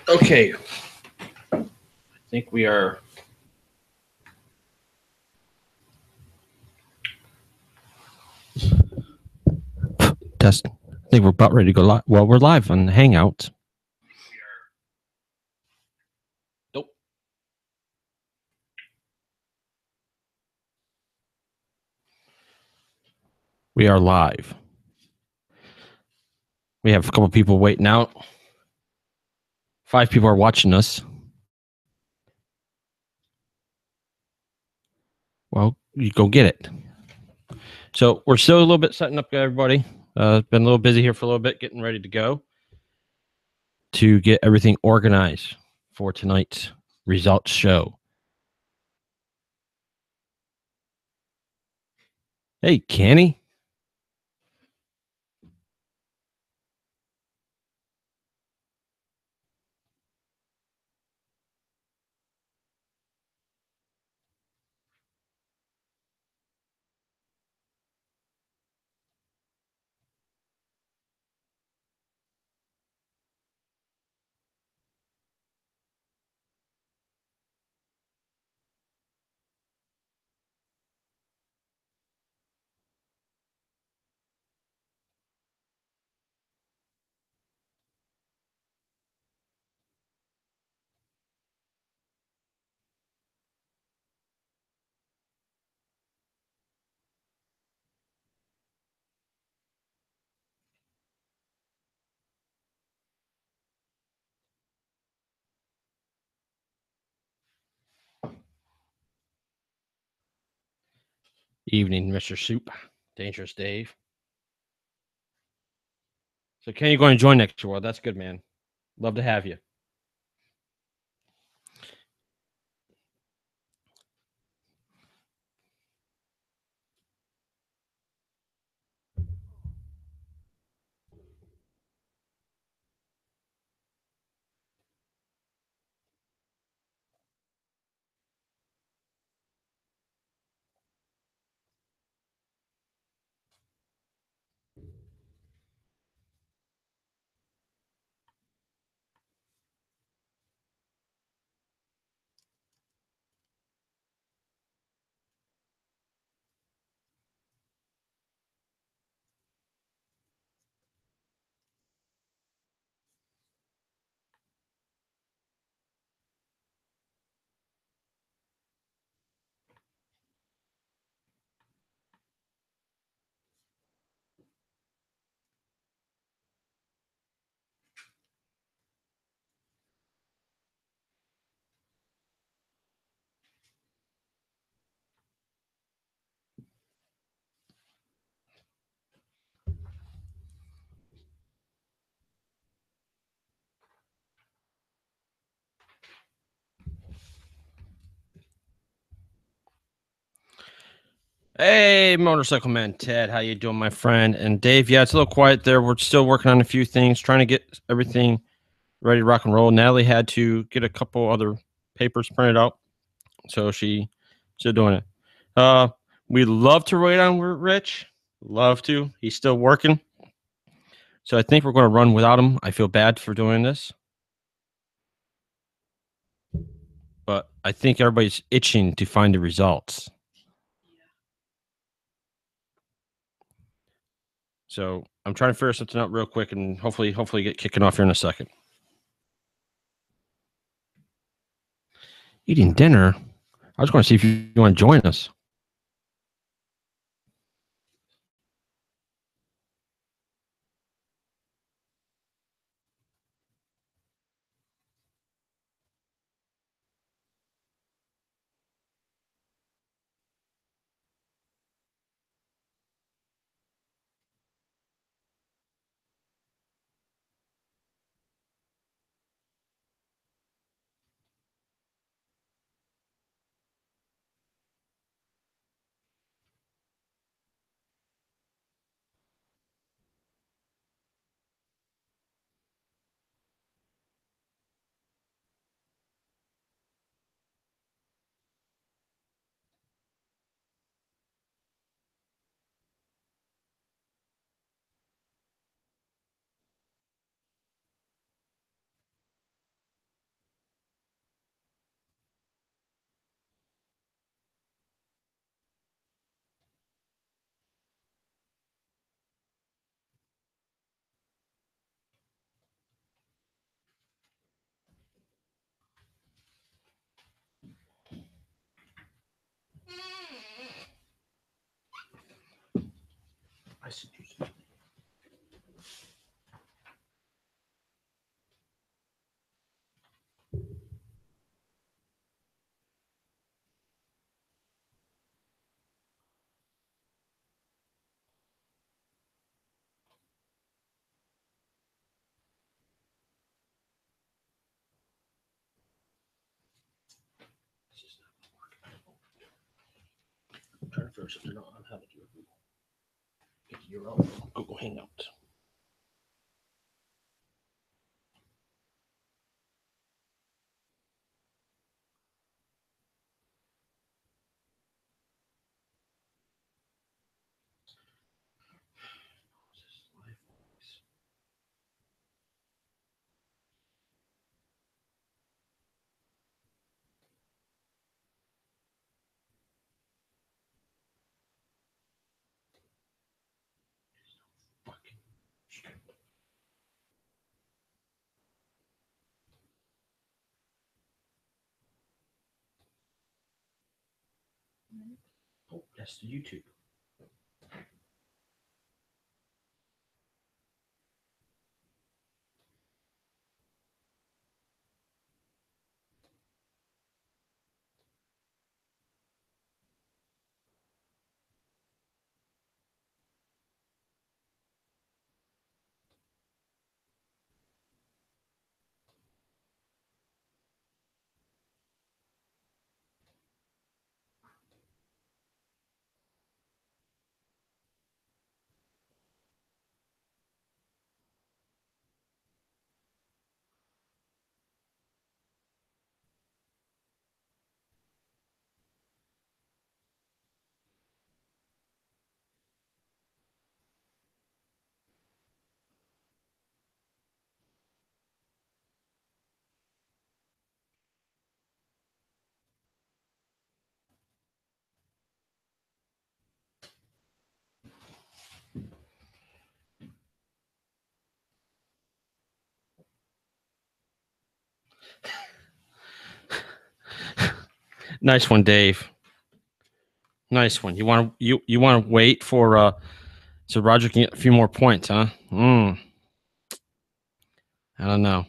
Okay, I think we are. Test. I think we're about ready to go live. Well, we're live on Hangouts. Nope. We are live. We have a couple people waiting out. 5 people are watching us. Well, you go get it. So we're still a little bit setting up, everybody. Been a little busy here for a little bit, getting ready to go to get everything organized for tonight's results show. Hey, Kenny. Evening, Mr. Soup. Dangerous Dave. So, Kenny, going to join next year? Well, that's good, man. Love to have you. Hey, Motorcycle Man Ted, how you doing, my friend? And Dave, yeah, it's a little quiet there. We're still working on a few things, trying to get everything ready to rock and roll. Natalie had to get a couple other papers printed out, so she's still doing it. We love to wait on Rich, love to. He's still working, so I think we're going to run without him. I feel bad for doing this, but I think everybody's itching to find the results. So I'm trying to figure something out real quick, and hopefully get kicking off here in a second. Eating dinner. I was going to see if you want to join us. instructors if they're not on how to do a Google. Get your own Google Hangout. Oh, that's the YouTube. Nice one, Dave. Nice one. You want to wait for so Roger can get a few more points, huh? I don't know.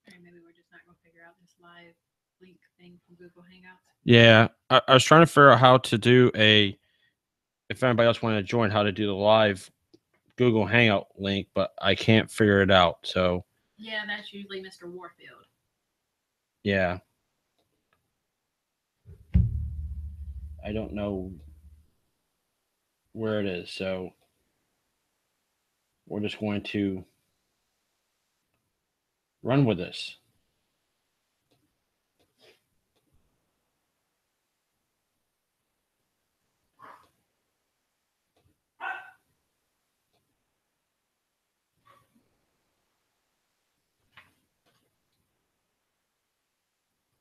Maybe we're just not going to figure out this live link thing from Google Hangouts. Yeah, I was trying to figure out how to do if anybody else wanted to join, how to do the live Google Hangout link, but I can't figure it out. So Yeah, that's usually Mr. Warfield. yeah, I don't know where it is. So we're just going to run with this.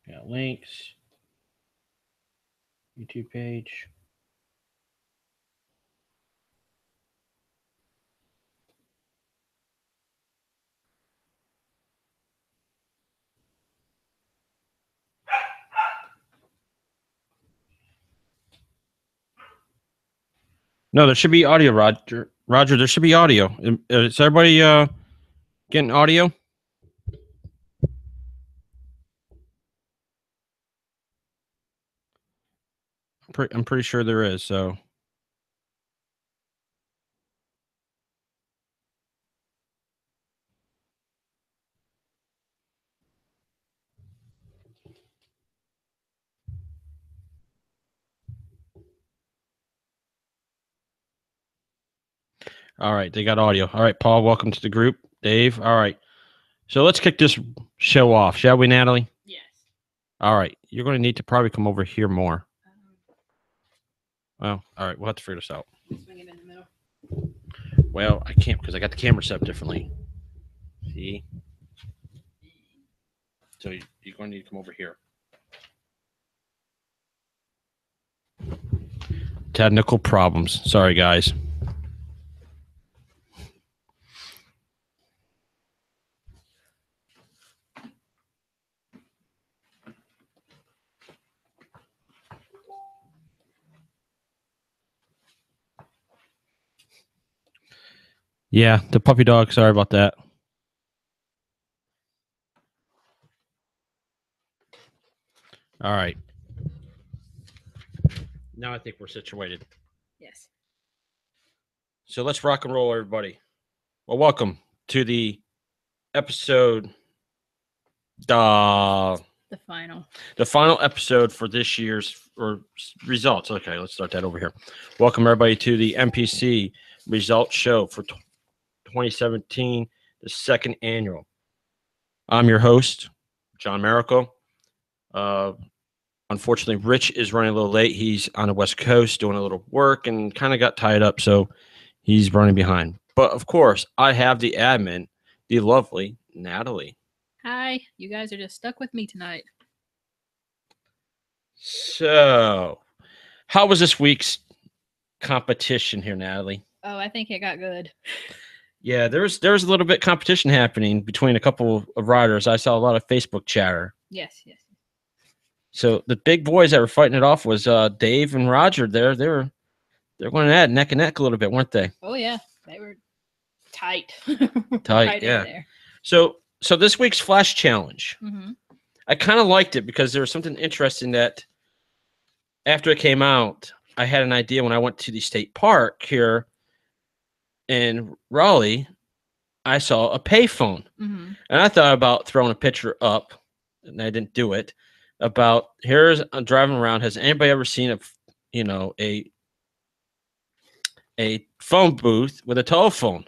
Got links, YouTube page. No, there should be audio, Roger. Roger, there should be audio. Is everybody getting audio? I'm pretty sure there is. So all right, they got audio. All right, Paul, welcome to the group. Dave, all right. So let's kick this show off, shall we, Natalie? Yes. All right, you're going to need to probably come over here more. Um, Well, all right, we'll have to figure this out. swing it in the middle. Well, I can't because I got the camera set up differently. See? So you're going to need to come over here. Technical problems. Sorry, guys. Yeah, the puppy dog. Sorry about that. All right. Now I think we're situated. Yes. So let's rock and roll, everybody. Well, welcome to the episode, The final. the final episode for this year's results. Okay, let's start that over here. Welcome everybody to the MPC results show for 2017, the second annual. I'm your host, John Miracle. Unfortunately, Rich is running a little late. He's on the West Coast doing a little work and kind of got tied up, so he's running behind. But of course, I have the admin, the lovely Natalie. Hi, you guys are just stuck with me tonight. So, how was this week's competition here, Natalie? Oh, I think it got good. Yeah, there's a little bit competition happening between a couple of riders. I saw a lot of Facebook chatter. Yes. So the big boys that were fighting it off was Dave and Roger. They're going at neck and neck a little bit, weren't they? Oh yeah, they were tight. Tight, Right in yeah. there. So this week's Flash Challenge, Mm-hmm. I kind of liked it because there was something interesting that after it came out, I had an idea when I went to the state park here in Raleigh. I saw a payphone, Mm-hmm. and I thought about throwing a picture up, and I didn't do it. About here's I'm driving around. Has anybody ever seen a phone booth with a telephone?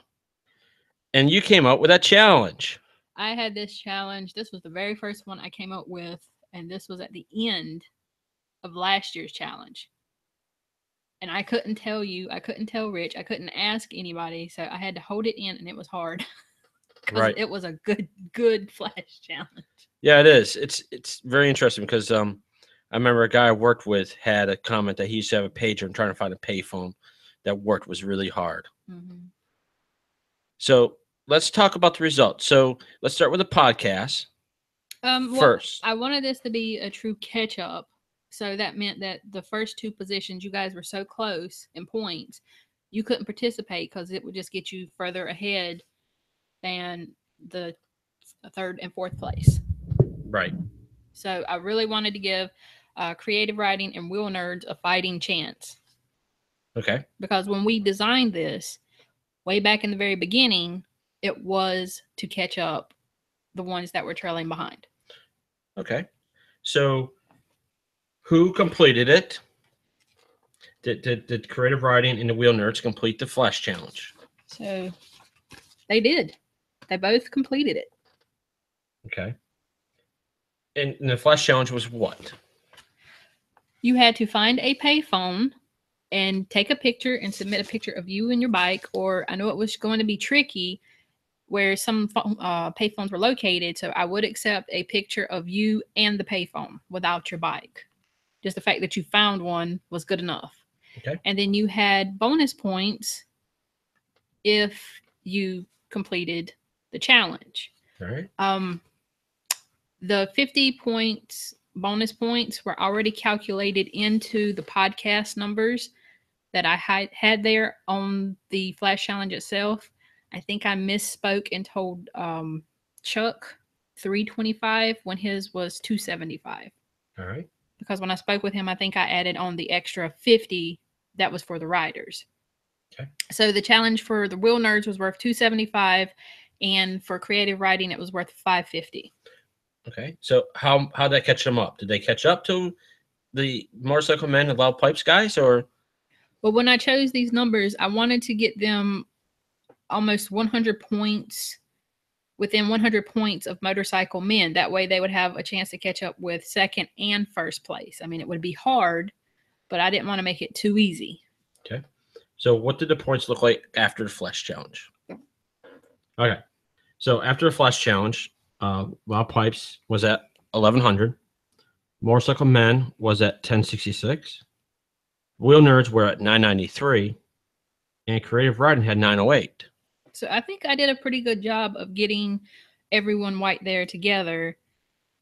And you came up with that challenge. I had this challenge. This was the very first one I came up with, and this was at the end of last year's challenge. And I couldn't tell you, I couldn't tell Rich, I couldn't ask anybody, so I had to hold it in, and it was hard. 'Cause Right. it was a good Flash challenge. Yeah, it is. It's very interesting because I remember a guy I worked with had a comment that he used to have a pager and trying to find a payphone that worked was really hard. Mm-hmm. So let's talk about the results. So let's start with the podcast Well, first. I wanted this to be a true catch up. So that meant that the first two positions, you guys were so close in points, you couldn't participate because it would just get you further ahead than the third and fourth place. Right. So I really wanted to give creative writing and wheel nerds a fighting chance. Okay. Because when we designed this, way back in the very beginning, it was to catch up the ones that were trailing behind. Okay. So who completed it? Did creative writing and the wheel nerds complete the Flash Challenge? So they did. They both completed it. Okay. And the Flash Challenge was what? You had to find a payphone and take a picture and submit a picture of you and your bike, or I know it was going to be tricky where some payphones were located, so I would accept a picture of you and the payphone without your bike. Just the fact that you found one was good enough. Okay. And then you had bonus points if you completed the challenge. All right. The 50 points bonus points were already calculated into the podcast numbers that I had there on the Flash Challenge itself. I think I misspoke and told Chuck 325 when his was 275. All right. Because when I spoke with him, I think I added on the extra 50 that was for the riders. Okay. So the challenge for the wheel nerds was worth 275, and for creative writing, it was worth 550. Okay. So how'd that catch them up? Did they catch up to the Motorcycle Men and Loud Pipes guys, or? But when I chose these numbers, I wanted to get them almost 100 points, within 100 points of Motorcycle Men. That way they would have a chance to catch up with second and first place. I mean, it would be hard, but I didn't want to make it too easy. Okay. So what did the points look like after the Flash Challenge? Okay. So after the Flash Challenge, Loud Pipes was at 1,100. Motorcycle Men was at 1066. Wheel Nerds were at 993. And Creative Writing had 908. So I think I did a pretty good job of getting everyone right there together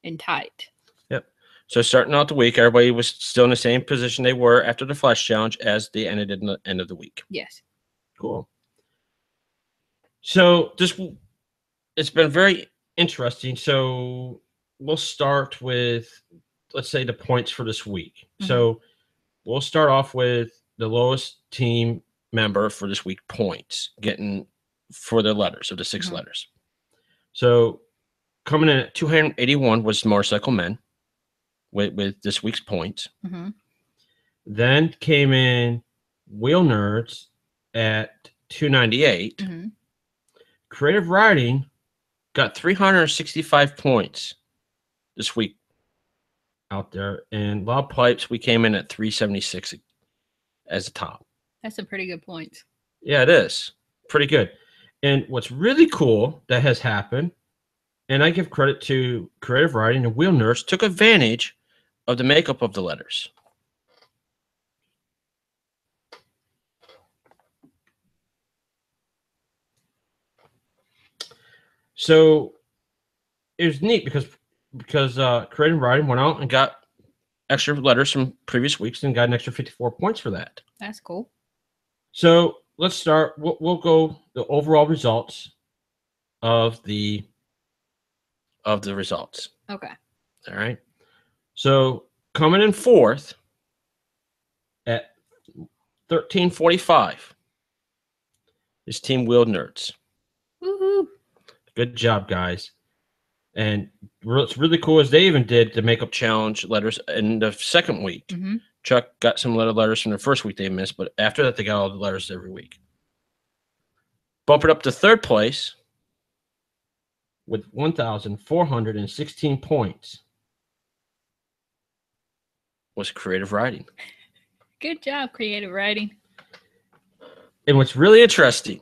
and tight. Yep. So starting out the week, everybody was still in the same position they were after the Flash Challenge as they ended in the end of the week. Yes. Cool. So it's been very interesting. So we'll start with, let's say, the points for this week. Mhm. So we'll start off with the lowest team member for this week points getting for the letters of the 6 Mhm. letters. So coming in at 281 was Motorcycle Men with this week's points. Mm-hmm. Then came in Wheel Nerds at 298. Mhm. Creative Writing got 365 points this week out there. And Loud Pipes, we came in at 376 as the top. That's a pretty good point. Yeah, it is. Pretty good. And what's really cool that has happened, and I give credit to Creative Writing and Wheel Nerds, took advantage of the makeup of the letters. So it was neat because Creative Writing went out and got extra letters from previous weeks and got an extra 54 points for that. That's cool. So let's start. We'll go the overall results of the results. Okay. All right. So coming in fourth at 1345 is Team Wheel Nerds. Woohoo. Good job, guys. And what's really cool is they even did the makeup challenge letters in the second week. Mm-hmm. Chuck got some letters from the first week they missed, but after that, they got all the letters every week. Bump it up to third place with 1,416 points was Creative Writing. Good job, Creative Writing. And what's really interesting,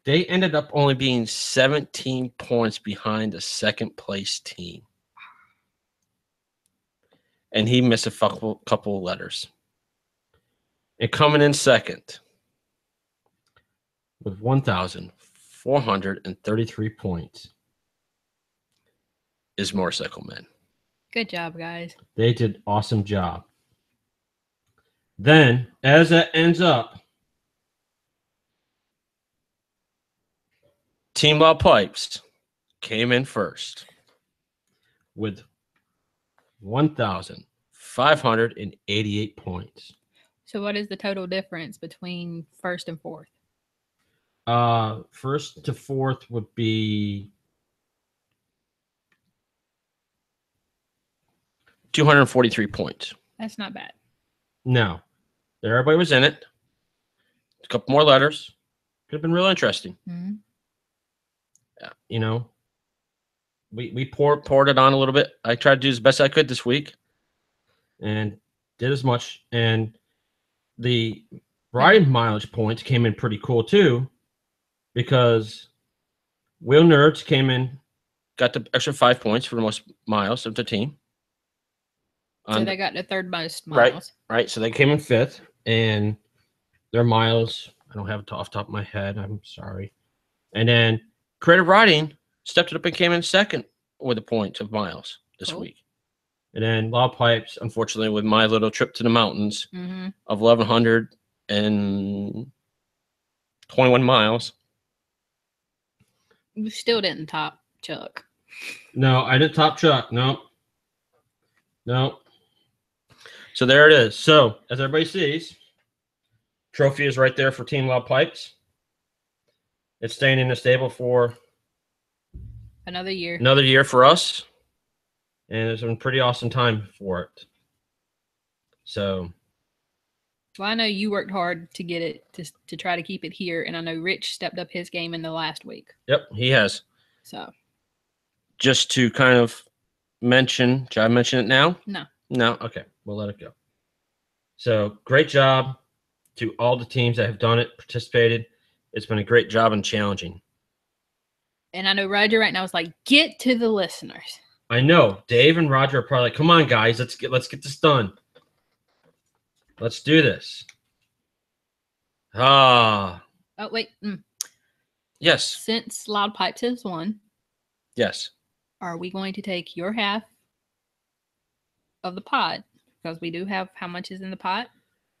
they ended up only being 17 points behind the second place team. And he missed a couple of letters. And coming in second with 1,433 points is Motorcycle Men. Good job, guys. They did an awesome job. Then, as that ends up, Team Loud Pipes came in first with 1,588 points. So what is the total difference between first and fourth? First to fourth would be 243 points. That's not bad. No. Everybody was in it. A couple more letters. Could have been real interesting. Mm-hmm. You know, we poured it on a little bit. I tried to do as best I could this week and did as much. And the riding mileage points came in pretty cool too, because Wheel Nerds came in, got the extra 5 points for the most miles of the team. So they got the third most miles. Right. So they came in fifth, and their miles, I don't have it off the top of my head. I'm sorry. And then Creative Writing stepped it up and came in second with a point of miles this week. And then Loud Pipes, unfortunately, with my little trip to the mountains of 1,121 miles. You still didn't top Chuck. No, I didn't top Chuck. Nope. So there it is. So, as everybody sees, trophy is right there for Team Loud Pipes. It's staying in the stable for another year. Another year for us. And it's been a pretty awesome time for it. So. Well, I know you worked hard to get it, to try to keep it here. And I know Rich stepped up his game in the last week. Yep, he has. So. Just to kind of mention, should I mention it now? No. No? Okay, we'll let it go. So, great job to all the teams that have done it, participated. It's been a great job and challenging. And I know Roger right now is like, get to the listeners. I know. Dave and Roger are probably like, come on, guys, let's get this done. Let's do this. Oh, wait. Yes. Since Loud Pipes has won. Yes. Are we going to take your half of the pot? Because we do have, how much is in the pot?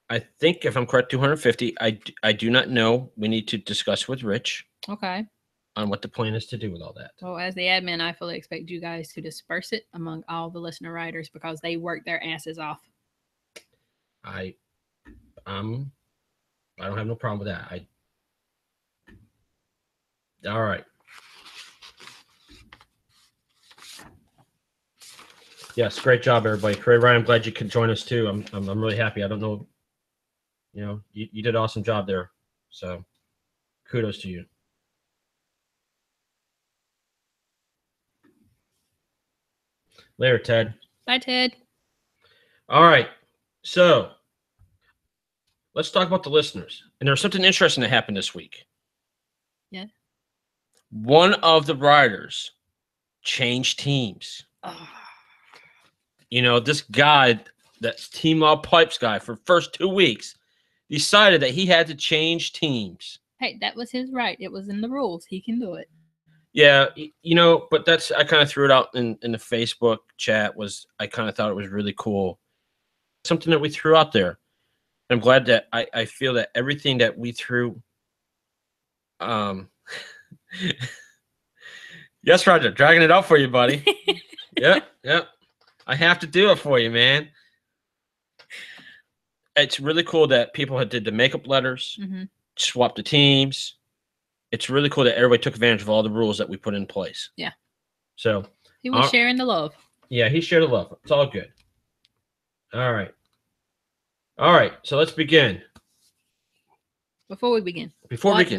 I think, if I'm correct, 250. I do not know. We need to discuss with Rich. Okay. On what the plan is to do with all that. Well, as the admin, I fully expect you guys to disperse it among all the listener writers because they work their asses off. I don't have no problem with that. All right. Yes, great job, everybody. Craig Ryan, I'm glad you could join us too. I'm really happy. I don't know, you did an awesome job there. So kudos to you. Later, Ted. Bye, Ted. All right. So let's talk about the listeners. And there's something interesting that happened this week. Yeah. One of the riders changed teams. Oh. This guy, that's Team Law Pipes guy, for the first 2 weeks, decided that he had to change teams. Hey, that was his right. It was in the rules. He can do it. Yeah, but I kind of threw it out in the Facebook chat. I kind of thought it was really cool. Something that we threw out there. I'm glad that I feel that everything that we threw. Yes, Roger, dragging it out for you, buddy. Yep. I have to do it for you, man. It's really cool that people did the makeup letters, swapped the teams. It's really cool that everybody took advantage of all the rules that we put in place. Yeah. So he was sharing the love. Yeah, he shared the love. It's all good. All right. So let's begin. Before we begin.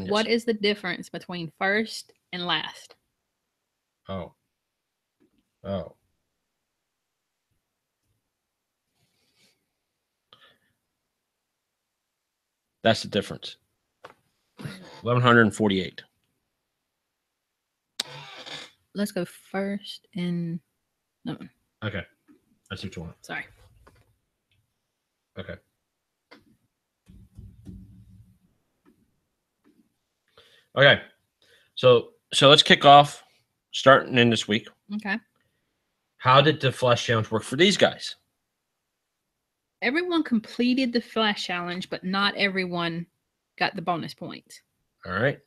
What is the difference between first and last? Oh. That's the difference. 1,148. Let's go first and no. Okay. I see what you want. Sorry. Okay. So let's kick off starting in this week. Okay. How did the Flash Challenge work for these guys? Everyone completed the Flash Challenge, but not everyone got the bonus points. All right.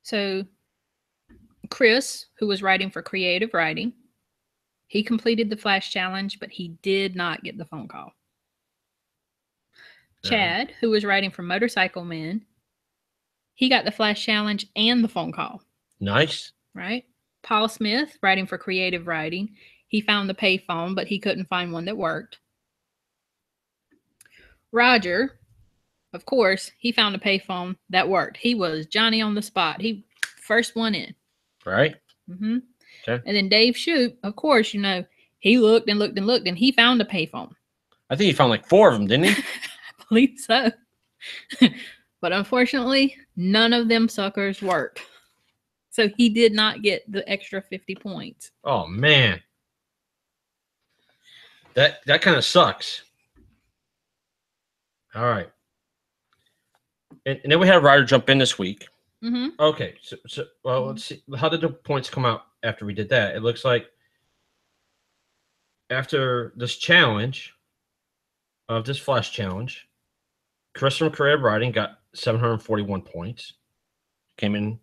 So Chris, who was writing for Creative Writing, he completed the Flash Challenge, but he did not get the phone call. Chad, who was writing for Motorcycle Men, he got the Flash Challenge and the phone call. Nice. Right? Paul Smith, writing for Creative Writing, he found the payphone, but he couldn't find one that worked. Roger, of course, he found a payphone that worked. He was Johnny on the spot. He first one in. Right. Mm-hmm. Okay. And then Dave Shoup, of course, he looked and looked and looked, and he found a payphone. I think he found like 4 of them, didn't he? I believe so. But unfortunately, none of them suckers worked. So he did not get the extra 50 points. Oh, man. That kind of sucks. All right. And then we had a rider jump in this week. Mm-hmm. Okay. So let's see. How did the points come out after we did that? It looks like after this challenge of this Flash Challenge, Chris from Creative Writing got 741 points. Came in,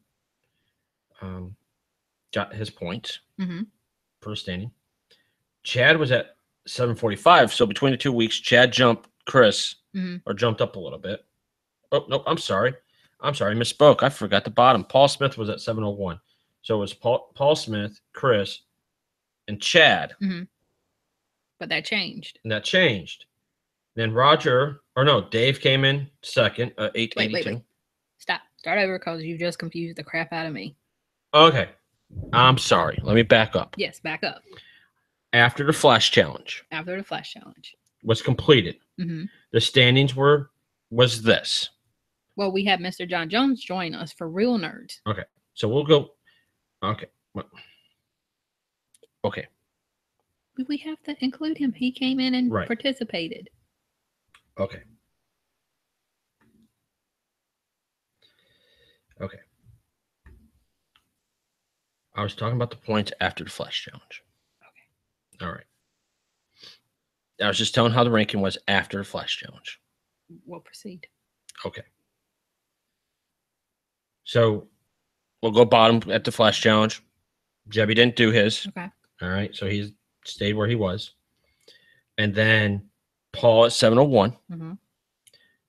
got his points for standing. Chad was at 745. So between the 2 weeks, Chad jumped Chris or jumped up a little bit. Oh, no, I'm sorry. Misspoke. I forgot the bottom. Paul Smith was at 701. So it was Paul Smith, Chris, and Chad. Mm-hmm. But that changed. And that changed. Then Dave came in second, 882. Wait. Stop. Start over because you just confused the crap out of me. Okay. I'm sorry. Let me back up. Yes, back up. After the Flash Challenge was completed, the standings was this. Well, we had Mr. John Jones join us for Real Nerds. Okay. So we'll go. Okay. Okay. We have to include him. He came in and participated. Okay. I was talking about the points after the Flash Challenge. Okay. All right. I was just telling how the ranking was after the Flash Challenge. We'll proceed. Okay. So we'll go bottom at the Flash Challenge. Jebby didn't do his. Okay. All right. So he stayed where he was. And then Paul at 701. Mm-hmm.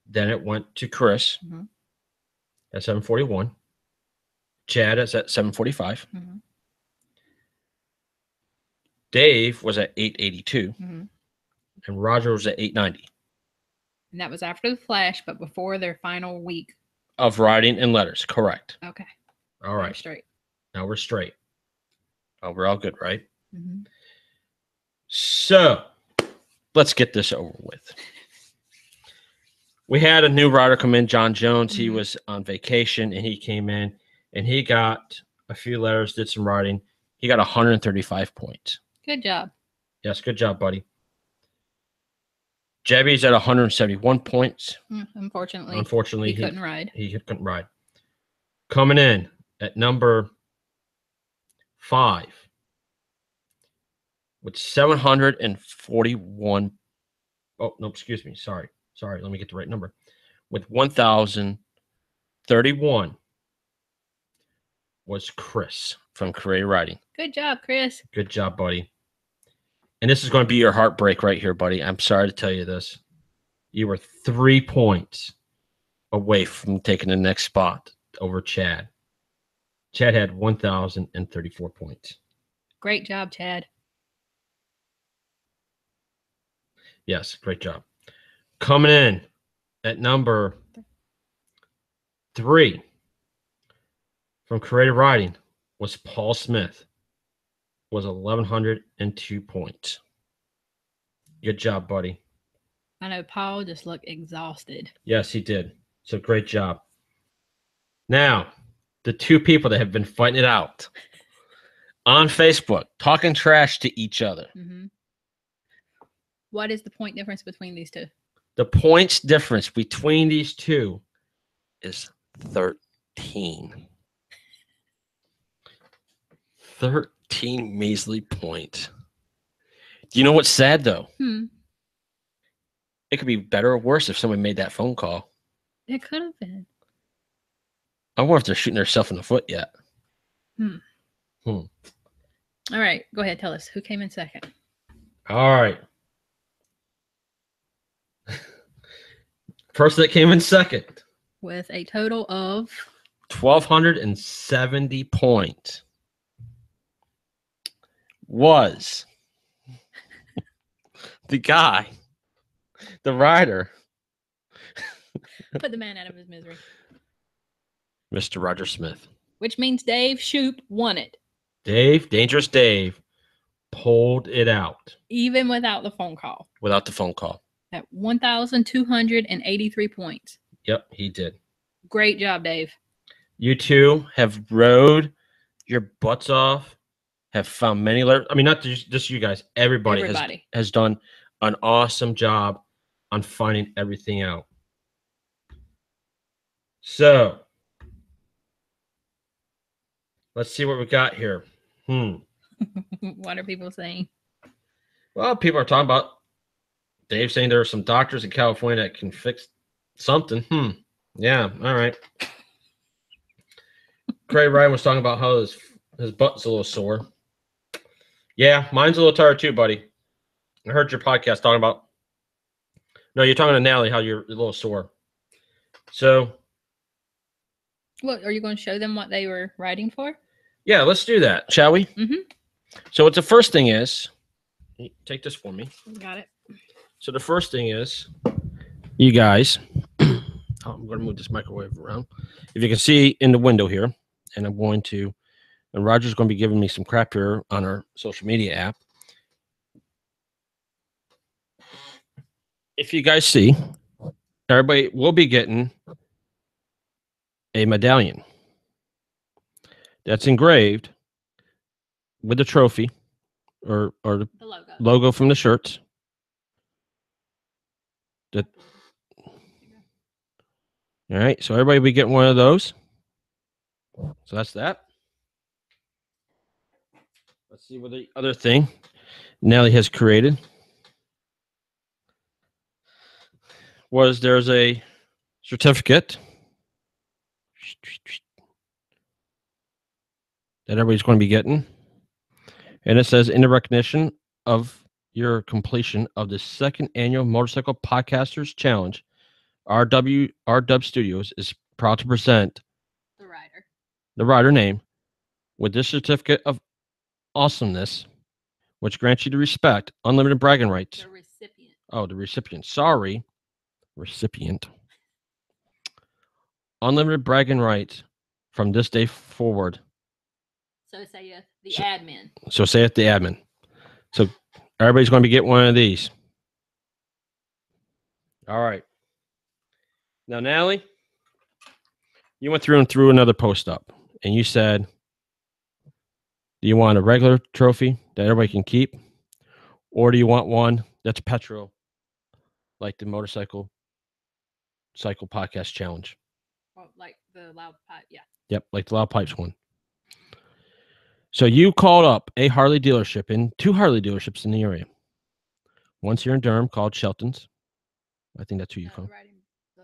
Then it went to Chris at 741. Chad is at 745. Dave was at 882, Mhm. and Roger was at 890 And that was after the flash, but before their final week. of writing and letters. Correct. Okay. All We're right. straight. Now we're straight. Oh, we're all good, right? Mhm. So let's get this over with. We had a new writer come in, John Jones. He Mhm. was on vacation and he came in and he got a few letters, did some writing. He got 135 points. Good job. Yes, good job, buddy. Jebby's at 171 points. Unfortunately, Unfortunately, he couldn't ride. He couldn't ride. Coming in at number 5 with 741. Oh, no, excuse me. Sorry. Let me get the right number. With 1,031 was Chris from Creative Writing. Good job, Chris. Good job, buddy. And this is going to be your heartbreak right here, buddy. I'm sorry to tell you this. You were 3 points away from taking the next spot over Chad. Chad had 1,034 points. Great job, Chad. Yes, great job. Coming in at number 3 from Creative Writing was Paul Smith. Was 1,102 points. Good job, buddy. I know Paul just looked exhausted. Yes, he did. So great job. Now, the 2 people that have been fighting it out on Facebook, talking trash to each other. Mm-hmm. What is the point difference between these two? The points difference between these two is 13. 13 measly points. Do you know what's sad, though? It could be better or worse if someone made that phone call. It could have been. I wonder if they're shooting themselves in the foot yet. All right. Go ahead. Tell us who came in second. All right. Person that came in second. With a total of 1,270 points was the guy, the rider, put the man out of his misery. Mr. Roger Smith. Which means Dave Shoop won it. Dave, Dangerous Dave, pulled it out. Even without the phone call. Without the phone call. At 1,283 points. Yep, he did. Great job, Dave. You two have rode your butts off, have found many letters. I mean, not just you guys. Everybody. Has done an awesome job on finding everything out. So, let's see what we got here. What are people saying? Well, people are talking about Dave saying there are some doctors in California that can fix something. Yeah, all right. Craig Ryan was talking about how his butt's a little sore. Yeah, mine's a little tired too, buddy. I heard your podcast talking about. No, you're talking to Natalie how you're a little sore. So. What are you going to show them what they were writing for? Yeah, let's do that, shall we? Mm-hmm. So what the first thing is, take this for me. Got it. So the first thing is, you guys, I'm going to move this microwave around. If you can see in the window here, and and Roger's going to be giving me some crap here on our social media app. If you guys see, everybody will be getting a medallion that's engraved with the trophy or the logo from the shirts. All right, so everybody will be getting one of those. So that's that. Let's see what the other thing Nelly has created was there's a certificate that everybody's going to be getting. And it says, in the recognition of your completion of the 2nd annual Motorcycle Podcasters Challenge, RW Studios is proud to present the rider name with this certificate of awesomeness which grants you the respect, unlimited bragging rights. The recipient. Oh, the recipient. Sorry, recipient. Unlimited bragging rights from this day forward. So saith the So- admin. So say it the admin. So everybody's going to be getting one of these. All right. Now, Natalie, you went through and threw another post up, and you said, do you want a regular trophy that everybody can keep, or do you want one that's petrol, like the motorcycle cycle podcast challenge? Oh, like the loud pipe. Yeah. Yep, like the Loud Pipes one. So you called up a Harley dealership in 2 Harley dealerships in the area. One's here in Durham called Shelton's. I think that's who you call. Riding the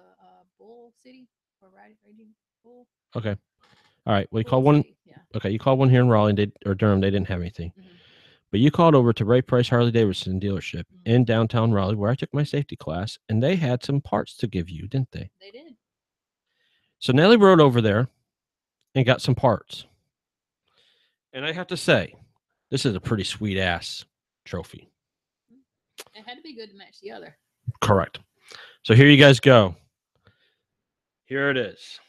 Bull City or Raging Bull. Okay. All right. Well, you Bull called one. City, yeah. Okay, you called one here in Raleigh or Durham. They didn't have anything. Mhm. But you called over to Ray Price Harley Davidson dealership Mhm. in downtown Raleigh, where I took my safety class, and they had some parts to give you, didn't they? They did. So Nellie rode over there and got some parts. And I have to say, this is a pretty sweet ass trophy. It had to be good to match the other. Correct. So here you guys go. Here it is.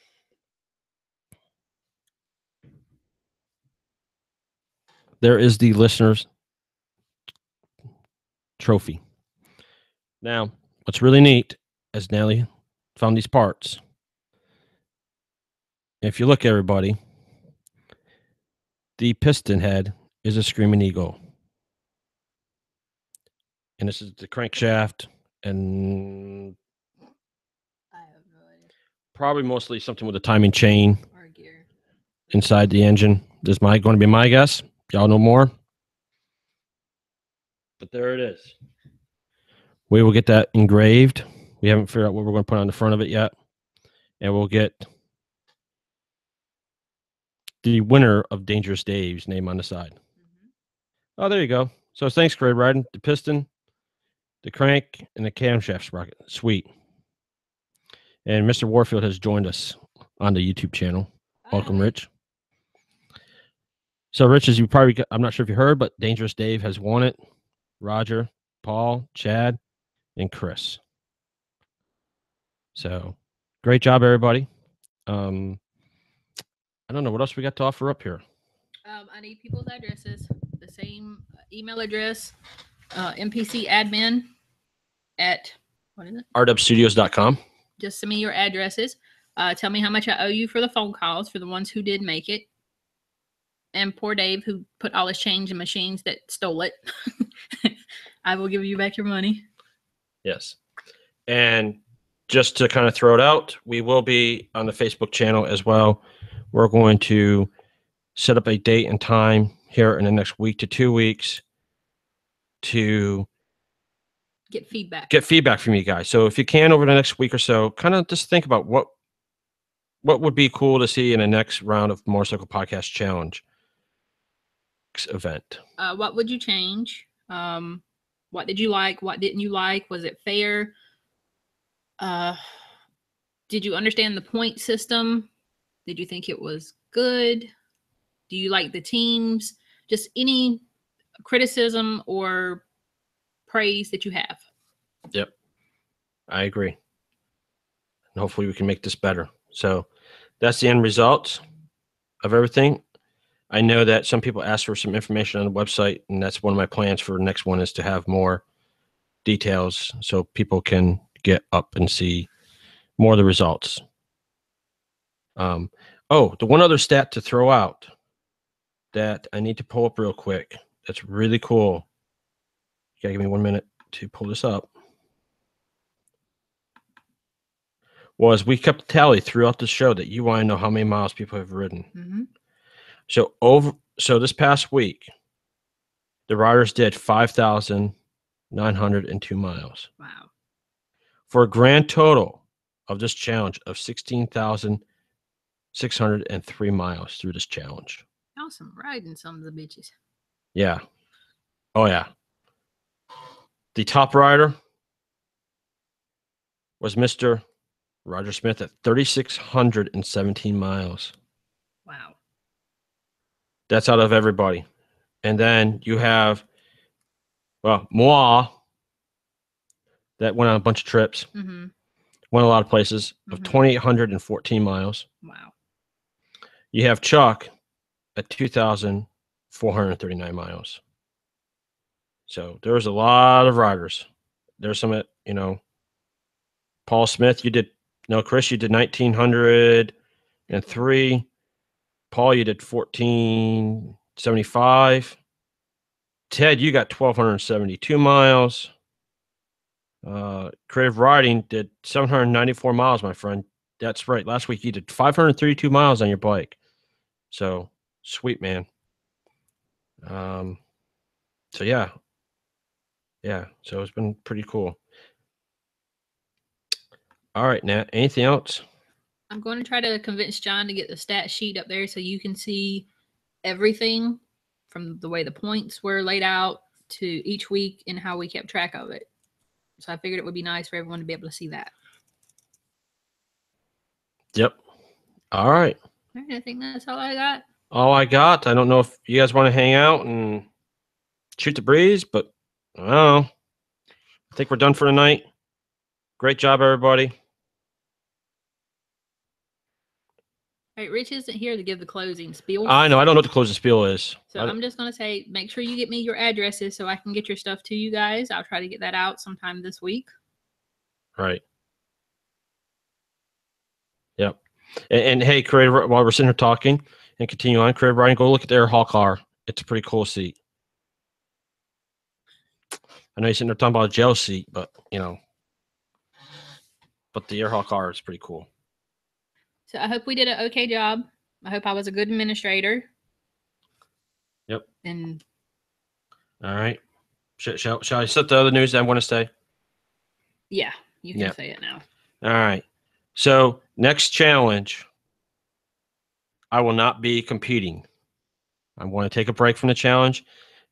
There is the listener's trophy. Now, what's really neat is Nelly found these parts. If you look, everybody, the piston head is a Screaming Eagle. And this is the crankshaft and I have no idea. probably mostly something with a timing chain Or a gear. inside the engine. This is going to be my guess. Y'all know more. But there it is. We will get that engraved. We haven't figured out what we're going to put on the front of it yet. And we'll get the winner of Dangerous Dave's name on the side. Mhm. Oh, there you go. So thanks, Grade Riding. The piston, the crank, and the camshaft sprocket. Sweet. And Mr. Warfield has joined us on the YouTube channel. Welcome, Bye. Rich. So, Rich, as you probably got, I'm not sure if you heard, but Dangerous Dave has won it. Roger, Paul, Chad, and Chris. So, great job, everybody. I don't know what else we got to offer up here. I need people's addresses. The same email address. MPC admin at what is it? rwstudios.com. Just send me your addresses. Tell me how much I owe you for the phone calls for the ones who did make it. And poor Dave, who put all his change in machines that stole it. I will give you back your money. Yes. And just to kind of throw it out, we will be on the Facebook channel as well. We're going to set up a date and time here in the next week to 2 weeks to Get feedback from you guys. So if you can over the next week or so, kind of just think about what would be cool to see in the next round of Motorcycle Podcast Challenge event. What would you change? What did you like? What didn't you like? Was it fair? Did you understand the point system? Did you think it was good? Do you like the teams? Just any criticism or praise that you have. Yep. I agree. And hopefully we can make this better. So that's the end result of everything. I know that some people ask for some information on the website, and that's one of my plans for the next one is to have more details so people can get up and see more of the results. The one other stat to throw out that I need to pull up real quick. That's really cool. You gotta give me 1 minute to pull this up. Was we kept a tally throughout the show that you want to know how many miles people have ridden. Mm-hmm. So this past week, the riders did 5,902 miles Wow. for a grand total of this challenge of 16,603 miles through this challenge. Awesome riding, some of the bitches. Yeah. Oh, yeah. The top rider was Mr. Roger Smith at 3,617 miles. Wow. That's out of everybody. And then you have well, moi, that went on a bunch of trips, Mm-hmm. went a lot of places, of Mhm. 2,814 miles. Wow. You have Chuck at 2,439 miles. So there's a lot of riders. There's some, Paul Smith, Chris, you did 1,903. Paul, you did 1,475. Ted, you got 1,272 miles. Creative Riding did 794 miles, my friend. That's right. Last week you did 532 miles on your bike. So sweet, man. So yeah. So it's been pretty cool. All right, Nat. Anything else? I'm going to try to convince John to get the stat sheet up there so you can see everything from the way the points were laid out to each week and how we kept track of it. So I figured it would be nice for everyone to be able to see that. Yep. All right. All right, I think that's all I got. All I got. I don't know if you guys want to hang out and shoot the breeze, but I don't know. I think we're done for tonight. Great job, everybody. All right, Rich isn't here to give the closing spiel. I know. I don't know what the closing spiel is. So I'm just going to say, make sure you get me your addresses so I can get your stuff to you guys. I'll try to get that out sometime this week. Right. Yep. And hey, Creative, while we're sitting here talking and continue on, Creative Riding, go look at the Air Hall car. It's a pretty cool seat. I know you're sitting there talking about a jail seat, but but the Air Hall car is pretty cool. So I hope we did an okay job. I hope I was a good administrator. Yep. And all right. Shall I set the other news that I want to say? Yeah, you can say it now. All right. So next challenge, I will not be competing. I'm going to take a break from the challenge,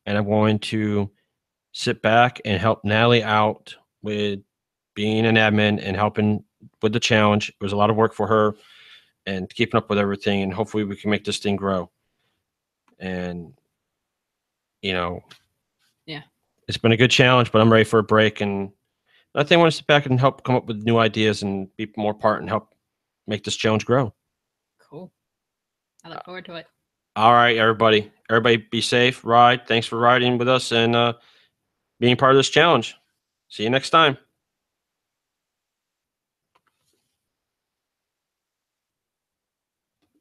and I'm going to sit back and help Natalie out with being an admin and helping with the challenge. It was a lot of work for her and keeping up with everything, and hopefully we can make this thing grow. And, yeah, it's been a good challenge, but I'm ready for a break. And I think I want to sit back and help come up with new ideas and be more part and help make this challenge grow. Cool. I look forward to it. All right, everybody. Everybody be safe. Ride. Thanks for riding with us and being part of this challenge. See you next time.